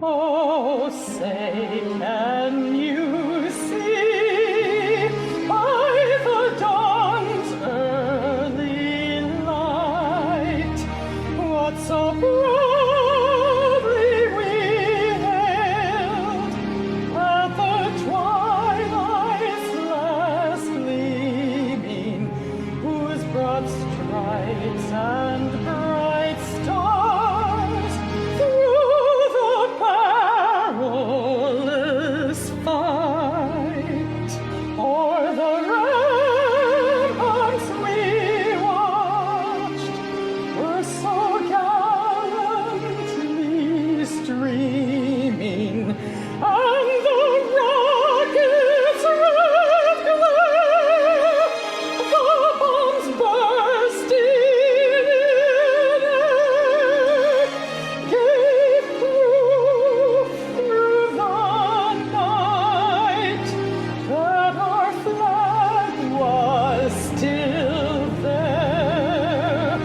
Oh, say, can you see by the dawn's early light what so proudly we hailed at the twilight's last gleaming, whose broad stripes and bright stars through the perilous fight o'er the ramparts we watched were so gallantly streaming, and the rockets' red glare, the bombs bursting in air, gave proof through the night that our flag was still there.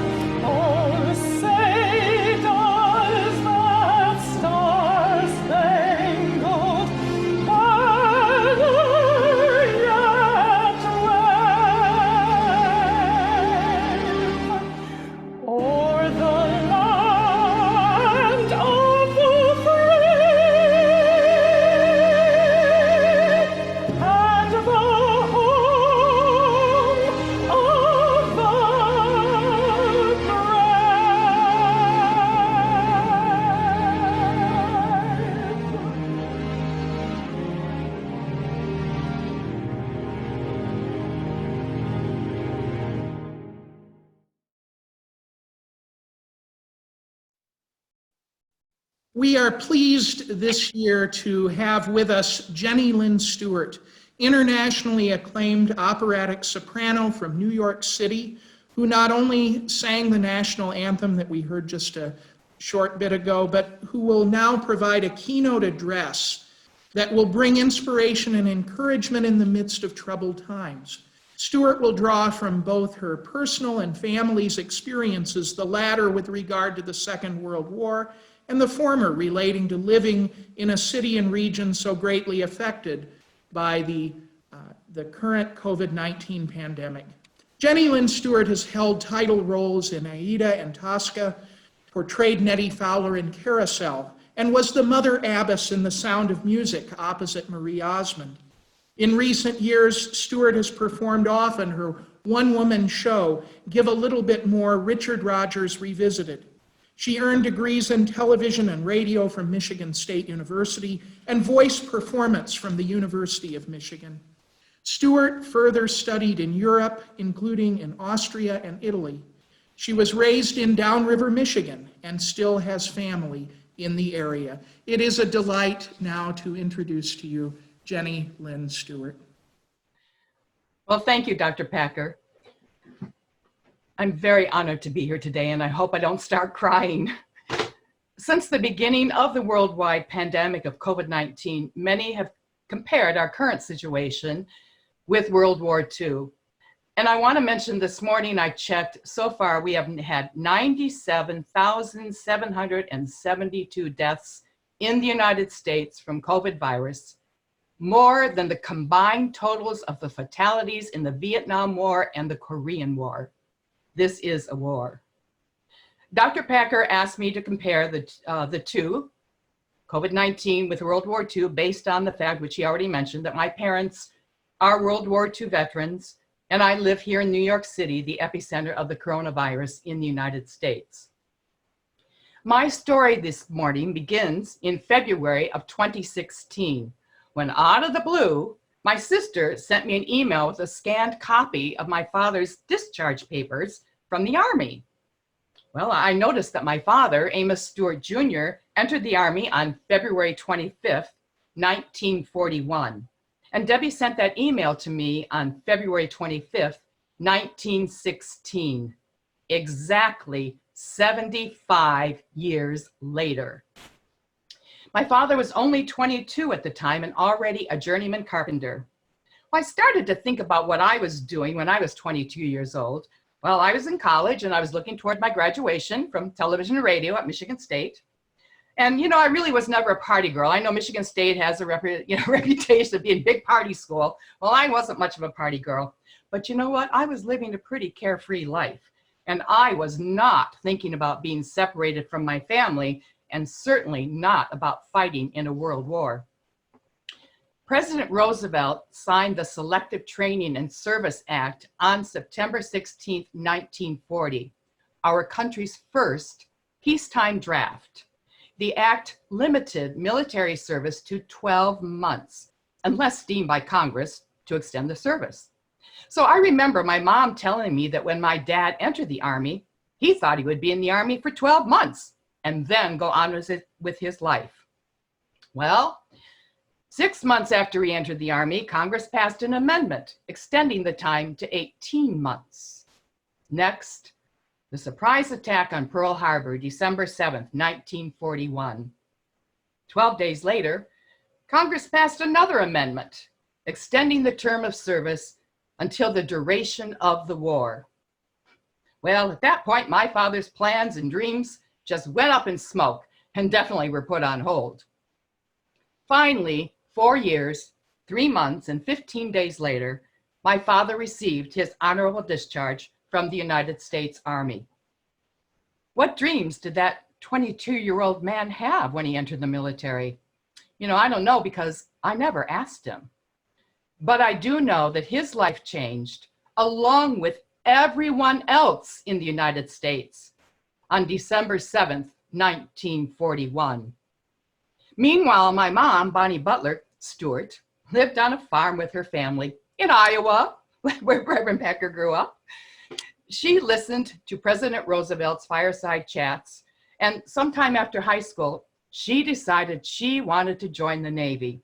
Oh, say does that star-spangled banner yet wave o'er the land of the free and the home of the We are pleased this year to have with us Lynn Stewart, internationally acclaimed operatic soprano from New York City, who not only sang the national anthem that we heard just a short bit ago, but who will now provide a keynote address that will bring inspiration and encouragement in the midst of troubled times. Stewart will draw from both her personal and family's experiences, the latter with regard to the Second World War, and the former relating to living in a city and region so greatly affected by the current COVID-19 pandemic. Lynn Stewart has held title roles in Aida and Tosca, portrayed Nettie Fowler in Carousel, and was the Mother Abbess in The Sound of Music opposite Marie Osmond. In recent years, Stewart has performed often her one-woman show, Give a Little Bit More, Richard Rodgers Revisited. She earned degrees in television and radio from Michigan State University and voice performance from the University of Michigan. Stewart further studied in Europe, including in Austria and Italy. She was raised in Downriver, Michigan, and still has family in the area. It is a delight now to introduce to you Lynn Stewart. Well, thank you, Dr. Packer. I'm very honored to be here today, and I hope I don't start crying. Since the beginning of the worldwide pandemic of COVID-19, many have compared our current situation with World War II. And I want to mention this morning, I checked, so far we have had 97,772 deaths in the United States from COVID virus, more than the combined totals of the fatalities in the Vietnam War and the Korean War. This is a war. Dr. Packer asked me to compare the two, COVID-19 with World War II, based on the fact, which he already mentioned, that my parents are World War II veterans, and I live here in New York City, the epicenter of the coronavirus in the United States. My story this morning begins in February of 2016, when out of the blue, my sister sent me an email with a scanned copy of my father's discharge papers from the Army. Well, I noticed that my father, Amos Stewart Jr., entered the Army on February 25th, 1941. And Debbie sent that email to me on February 25th, 1916, exactly 75 years later. My father was only 22 at the time and already a journeyman carpenter. Well, I started to think about what I was doing when I was 22 years old. Well, I was in college and I was looking toward my graduation from television and radio at Michigan State. And, I really was never a party girl. I know Michigan State has a reputation of being a big party school. Well, I wasn't much of a party girl. But you know what? I was living a pretty carefree life. And I was not thinking about being separated from my family, and certainly not about fighting in a world war. President Roosevelt signed the Selective Training and Service Act on September 16, 1940, our country's first peacetime draft. The act limited military service to 12 months, unless deemed by Congress to extend the service. So I remember my mom telling me that when my dad entered the Army, he thought he would be in the Army for 12 months and then go on with his life. Well, 6 months after he entered the Army, Congress passed an amendment extending the time to 18 months. Next, the surprise attack on Pearl Harbor, December 7th, 1941. 12 days later, Congress passed another amendment extending the term of service until the duration of the war. Well, at that point, my father's plans and dreams just went up in smoke and definitely were put on hold. Finally, 4 years, 3 months, and 15 days later, my father received his honorable discharge from the United States Army. What dreams did that 22-year-old man have when he entered the military? I don't know, because I never asked him. But I do know that his life changed along with everyone else in the United States on December 7th, 1941. Meanwhile, my mom, Bonnie Butler Stewart, lived on a farm with her family in Iowa, where Reverend Pecker grew up. She listened to President Roosevelt's fireside chats, and sometime after high school, she decided she wanted to join the Navy.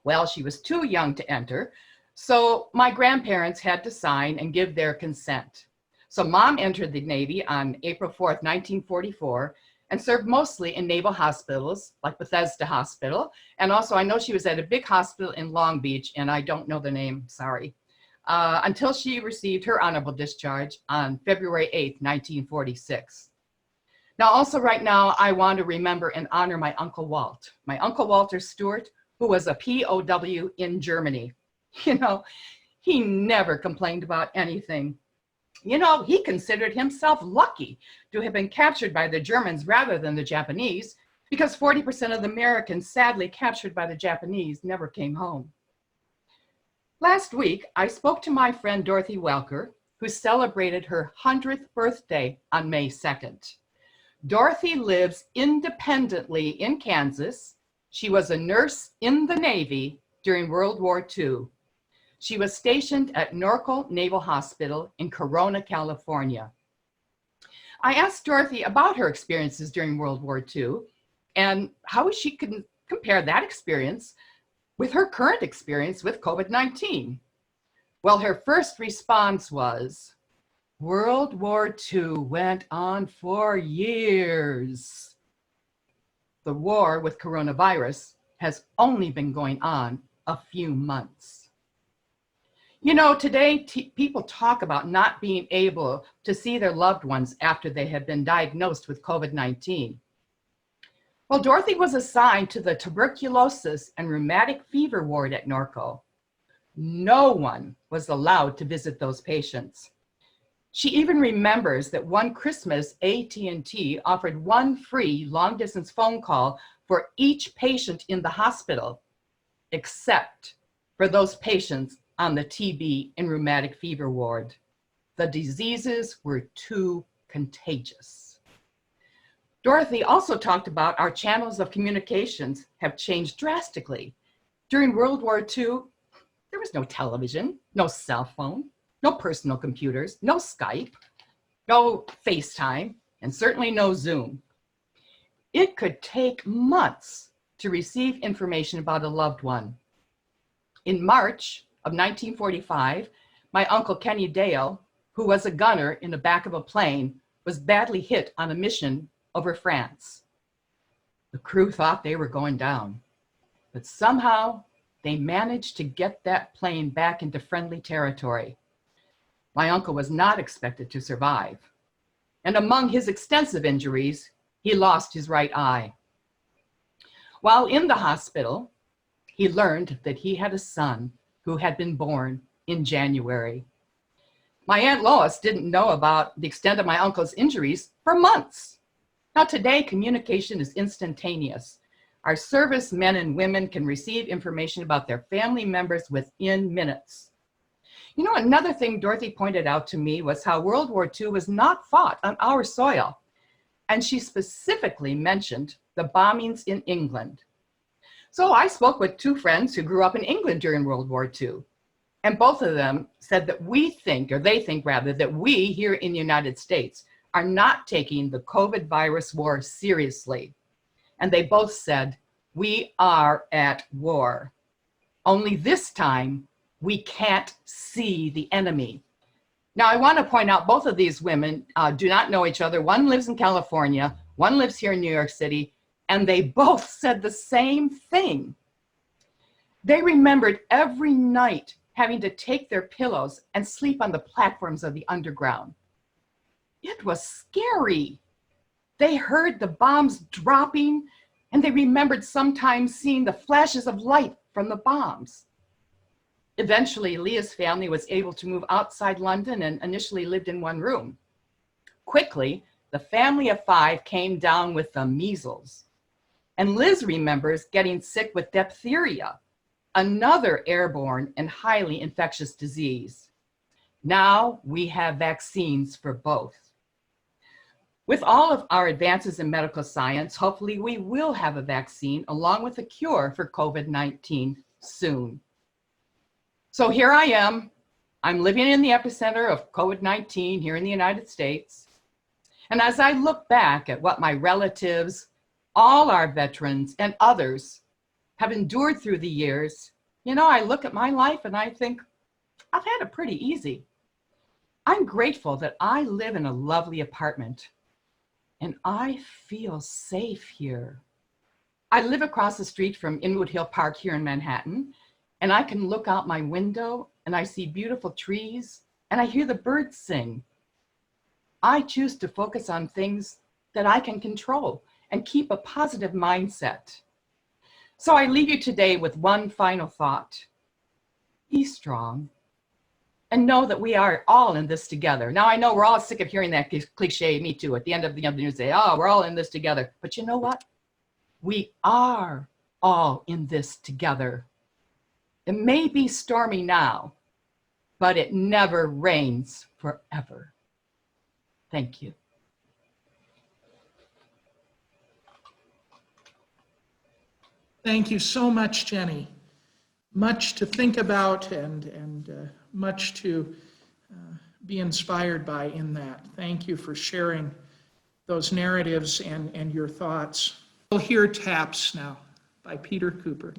Well, she was too young to enter, so my grandparents had to sign and give their consent. So Mom entered the Navy on April 4th, 1944, and served mostly in naval hospitals like Bethesda Hospital. And also I know she was at a big hospital in Long Beach, and I don't know the name, sorry, until she received her honorable discharge on February 8th, 1946. Now, also right now, I want to remember and honor my Uncle Walt, my Uncle Walter Stewart, who was a POW in Germany. He never complained about anything. He considered himself lucky to have been captured by the Germans rather than the Japanese, because 40% of the Americans sadly captured by the Japanese never came home. Last week, I spoke to my friend Dorothy Welker, who celebrated her 100th birthday on May 2nd. Dorothy lives independently in Kansas. She was a nurse in the Navy during World War II. She was stationed at Norco Naval Hospital in Corona, California. I asked Dorothy about her experiences during World War II and how she could compare that experience with her current experience with COVID-19. Well, her first response was, World War II went on for years. The war with coronavirus has only been going on a few months. Today people talk about not being able to see their loved ones after they have been diagnosed with COVID-19. Well, Dorothy was assigned to the tuberculosis and rheumatic fever ward at Norco. No one was allowed to visit those patients. She even remembers that one Christmas, AT&T offered one free long-distance phone call for each patient in the hospital, except for those patients on the TB and rheumatic fever ward. The diseases were too contagious. Dorothy also talked about our channels of communications have changed drastically. During World War II, there was no television, no cell phone, no personal computers, no Skype, no FaceTime, and certainly no Zoom. It could take months to receive information about a loved one. In March of 1945, my uncle Kenny Dale, who was a gunner in the back of a plane, was badly hit on a mission over France. The crew thought they were going down, but somehow they managed to get that plane back into friendly territory. My uncle was not expected to survive, and among his extensive injuries, he lost his right eye. While in the hospital, he learned that he had a son who had been born in January. My Aunt Lois didn't know about the extent of my uncle's injuries for months. Now today, communication is instantaneous. Our servicemen and women can receive information about their family members within minutes. You know, another thing Dorothy pointed out to me was how World War II was not fought on our soil. And she specifically mentioned the bombings in England. So I spoke with two friends who grew up in England during World War II. And both of them said that we think, or they think rather, that we here in the United States are not taking the COVID virus war seriously. And they both said, we are at war. Only this time, we can't see the enemy. Now, I want to point out both of these women do not know each other. One lives in California, one lives here in New York City, and they both said the same thing. They remembered every night having to take their pillows and sleep on the platforms of the underground. It was scary. They heard the bombs dropping, and they remembered sometimes seeing the flashes of light from the bombs. Eventually, Leah's family was able to move outside London and initially lived in one room. Quickly, the family of 5 came down with the measles. And Liz remembers getting sick with diphtheria, another airborne and highly infectious disease. Now we have vaccines for both. With all of our advances in medical science, hopefully we will have a vaccine along with a cure for COVID-19 soon. So here I am. I'm living in the epicenter of COVID-19 here in the United States. And as I look back at what my relatives, all our veterans, and others have endured through the years, you know, I look at my life and I think, I've had it pretty easy. I'm grateful that I live in a lovely apartment and I feel safe here. I live across the street from Inwood Hill Park here in Manhattan, and I can look out my window and I see beautiful trees and I hear the birds sing. I choose to focus on things that I can control and keep a positive mindset. So I leave you today with one final thought. Be strong and know that we are all in this together. Now I know we're all sick of hearing that cliche, me too, at the end of the news say, oh, we're all in this together. But you know what? We are all in this together. It may be stormy now, but it never rains forever. Thank you. Thank you so much, Jenny. Much to think about and much to be inspired by in that. Thank you for sharing those narratives and your thoughts. We'll hear Taps now by Peter Cooper.